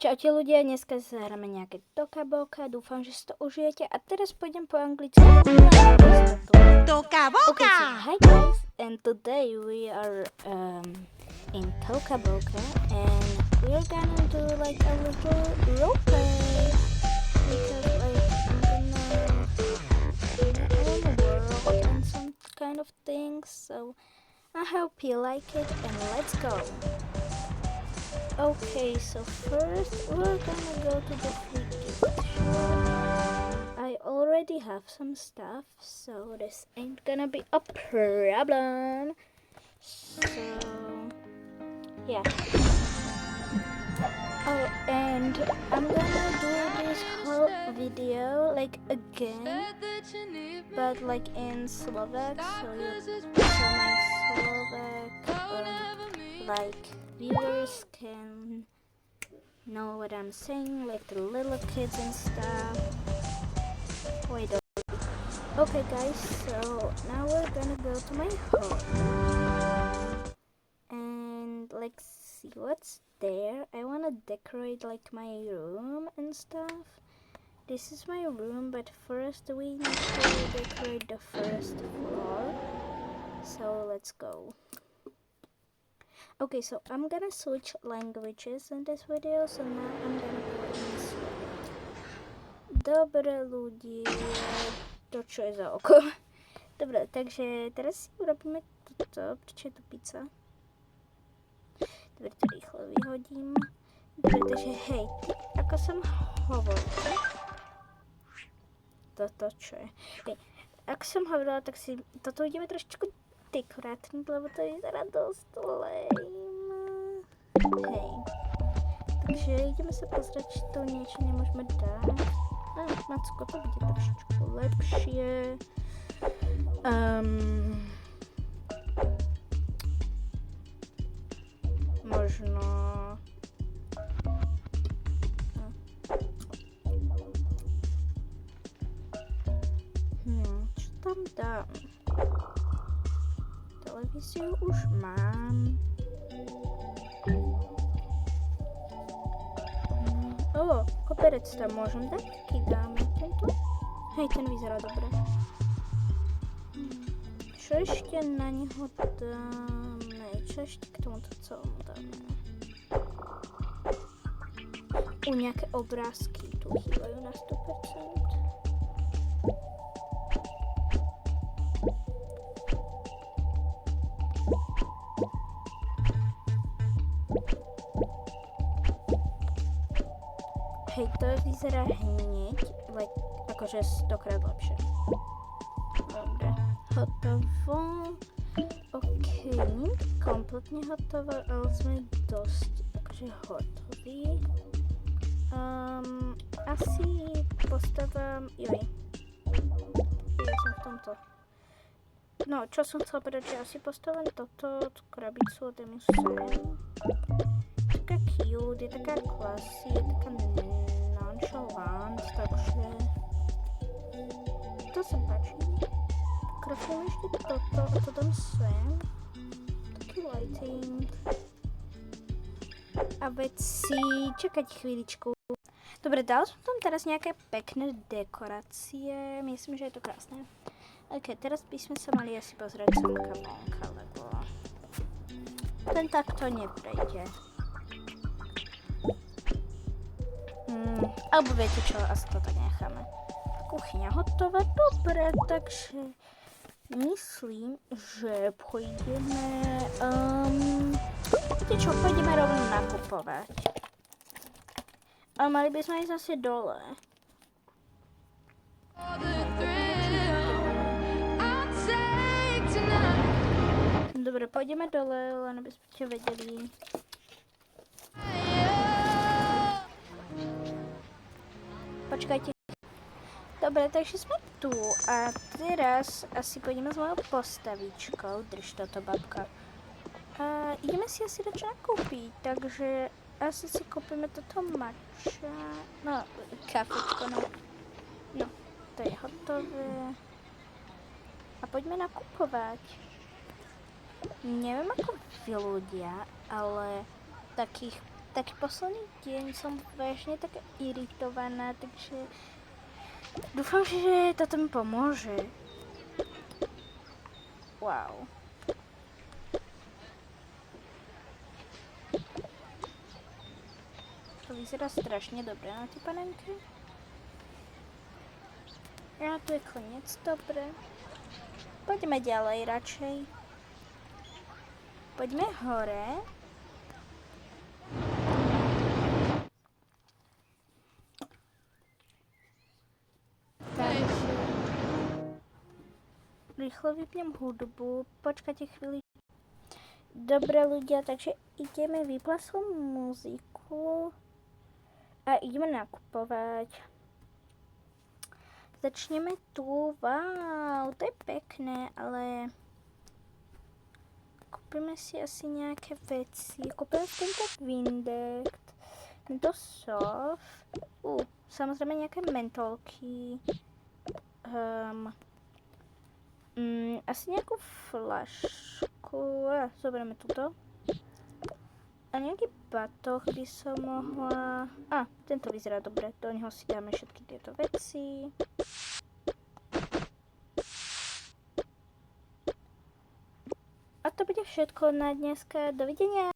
Čaute ľudia, dneska sa zahráme nejaké Toka Boka, dúfam, že si to užijete a teraz pôjdem po anglicky. Toka Okay, Boka! so hi guys, and today we are in Toka Boka and we're gonna do like a little roleplay because like I'm gonna the world and some kind of things, so I hope you like it and let's go. Okay, so first we're gonna go to the free gift shop. I already have some stuff, so this ain't gonna be a problem. So, yeah. Oh, and I'm gonna do this whole video like again, but like in Slovak, so my Slovak like viewers can know what I'm saying, like the little kids and stuff. Wait. Okay guys, so now we're gonna go to my home and like see what's there. I wanna decorate like my room and stuff. This is my room, but first we need to decorate the first floor. So let's go. Okay, so I'm gonna switch languages in this video, so now I'm gonna go in Slovak. Dobre ľudia, to čo je za oko? Dobre, takže teraz si urobíme toto, prečo je tu pizza? Dobre, to rýchlo vyhodím. Dobre, takže hej, ako som hovorila, toto čo je? Okay. Ako som hovorila, tak si toto ideme trošičku dekorátniť, lebo to vyzerá dosť lame. Hej. Takže ideme sa pozrieť, či to niečo nemôžeme dať. Macko, to bude trošičku lepšie. Možno... čo tam dám? Televíziu už mám. Koberec tam môžem dať? Aký dáme? Tento? Hej, ten vyzerá dobre. Čo ešte na neho dáme? Čo ešte k tomuto celému dáme? Nejaké obrázky tu chýbajú na 100%. Hej, to vyzerá hneď, like, akože 100-krát lepšie. Dobre, hotovo. OK, nie je kompletne hotovo, ale sme dosť akože hotoví. Asi postavám... Ja som v tomto. No, čo som chcela povedať, že asi postavím toto krabicu od Emisem. Taká cute, je taká klasy, je taká nonchalant, takže to sa páči. Krafím ešte toto a to dám sem. Taký lighting. A veci, čakať chvíličku. Dobre, dal som tam teraz nejaké pekné dekorácie, myslím, že je to krásne. Ok, teraz by sme sa mali asi pozrieť semka vonka, lebo ten takto neprejde. Alebo viete čo, asi to tak necháme. Kuchyňa hotová, dobre, takže myslím, že pôjdeme, viete čo, pôjdeme rovno nakupovať. Ale mali by sme ísť zase dole. Dobre, pôjdeme dole, len aby ste vedeli. Počkajte. Dobre, takže sme tu a teraz asi pôjdeme s mojou postavičkou. Drž toto, babka. A ideme si asi dačo nakúpiť, takže asi si kúpime toto matcha. No, kafečko, no. No, to je hotové. A poďme nakupovať. Neviem ako vy ľudia, ale takých Tak posledný deň som vážne taká iritovaná, takže dúfam, že toto mi pomôže. Wow. To vyzerá strašne dobre na tie panenky. A tu je koniec, dobre. Poďme ďalej radšej. Poďme hore. Takže rýchlo vypnem hudbu. Počkajte chvíli. Dobre ľudia, takže ideme vyplasnú muziku a ideme nakupovať. Začneme tu. Wow, to je pekné, ale kúpime si asi nejaké veci. Kúpime si tento Windex, tento soft. Samozrejme nejaké mentolky. Asi nejakú flašku. Zoberieme túto. A nejaký batoh by som mohla... tento vyzerá dobre. Do neho si dáme všetky tieto veci. A to bude všetko na dneska. Dovidenia.